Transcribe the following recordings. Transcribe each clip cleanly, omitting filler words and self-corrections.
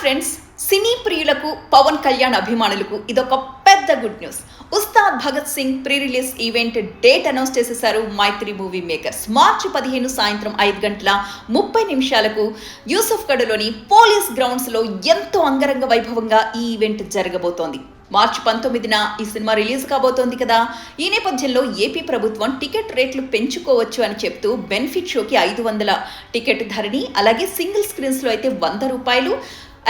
Friends, సినీ ప్రియులకు పవన్ కళ్యాణ్ అభిమానులకు ఇదొక పెద్ద good news. Ustaad Bhagat Singh pre release event date announce చేసేశారు మైత్రి మూవీ మేకర్స్. మార్చి 15 సాయంత్రం 5:30 యూసఫ్ గఢలోని పోలీస్ గ్రౌండ్స్ లో ఎంతో అంగరంగ వైభవంగా ఈ ఈవెంట్ జరగబోతోంది. మార్చి 19న ఈ సినిమా రిలీజ్ కాబోతోంది కదా. ఈ నేపథ్యంలో ఏపీ ప్రభుత్వం టికెట్ రేట్లు పెంచుకోవచ్చు అని చెప్తూ బెనిఫిట్ షోకి 500 టికెట్ ధరని, అలాగే సింగిల్ స్క్రీన్స్ లో అయితే ₹100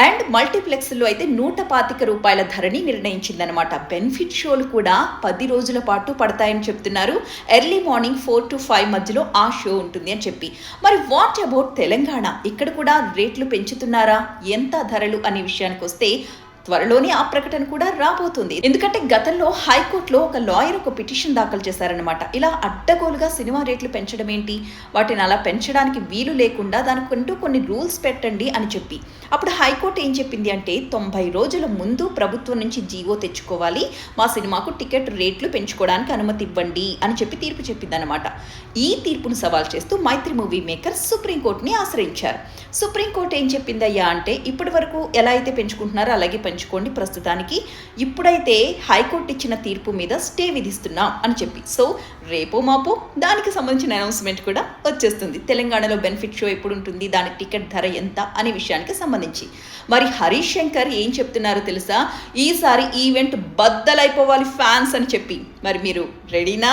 అండ్ మల్టీప్లెక్స్లో అయితే ₹125 ధరని నిర్ణయించిందనమాట. బెనిఫిట్ షోలు కూడా 10 రోజుల పాటు పడతాయని చెప్తున్నారు. ఎర్లీ మార్నింగ్ 4 to 5 మధ్యలో ఆ షో ఉంటుంది అని చెప్పి. మరి వాట్ అబౌట్ తెలంగాణ? ఇక్కడ కూడా రేట్లు పెంచుతున్నారా? ఎంత ధరలు అనే విషయానికి వస్తే త్వరలోనే ఆ ప్రకటన కూడా రాబోతుంది. ఎందుకంటే గతంలో హైకోర్టులో ఒక లాయర్ ఒక పిటిషన్ దాఖలు చేశారనమాట. ఇలా అడ్డగోలుగా సినిమా రేట్లు పెంచడం ఏంటి, వాటిని అలా పెంచడానికి వీలు లేకుండా దానికంటూ కొన్ని రూల్స్ పెట్టండి అని చెప్పి. అప్పుడు హైకోర్టు ఏం చెప్పింది అంటే 90 రోజుల ముందు ప్రభుత్వం నుంచి జీవో తెచ్చుకోవాలి, మా సినిమాకు టికెట్ రేట్లు పెంచుకోవడానికి అనుమతి ఇవ్వండి అని చెప్పి తీర్పు చెప్పిందనమాట. ఈ తీర్పును సవాల్ చేస్తూ మైత్రి మూవీ మేకర్స్ సుప్రీంకోర్టుని ఆశ్రయించారు. సుప్రీంకోర్టు ఏం చెప్పిందయ్యా అంటే, ఇప్పటి వరకు ఎలా అయితే పెంచుకుంటున్నారో అలాగే పెంచుకోండి, ప్రస్తుతానికి ఇప్పుడైతే హైకోర్టు ఇచ్చిన తీర్పు మీద స్టే విధిస్తున్నాం అని చెప్పి. సో రేపో మాపో దానికి సంబంధించిన అనౌన్స్మెంట్ కూడా వచ్చేస్తుంది. తెలంగాణలో బెనిఫిట్ షో ఎప్పుడు ఉంటుంది, దాని టికెట్ ధర ఎంత అనే విషయానికి సంబంధించి. మరి హరీష్ శంకర్ ఏం చెప్తున్నారో తెలుసా? ఈసారి ఈవెంట్ బద్దలైపోవాలి ఫ్యాన్స్ అని చెప్పి. మరి మీరు రెడీనా?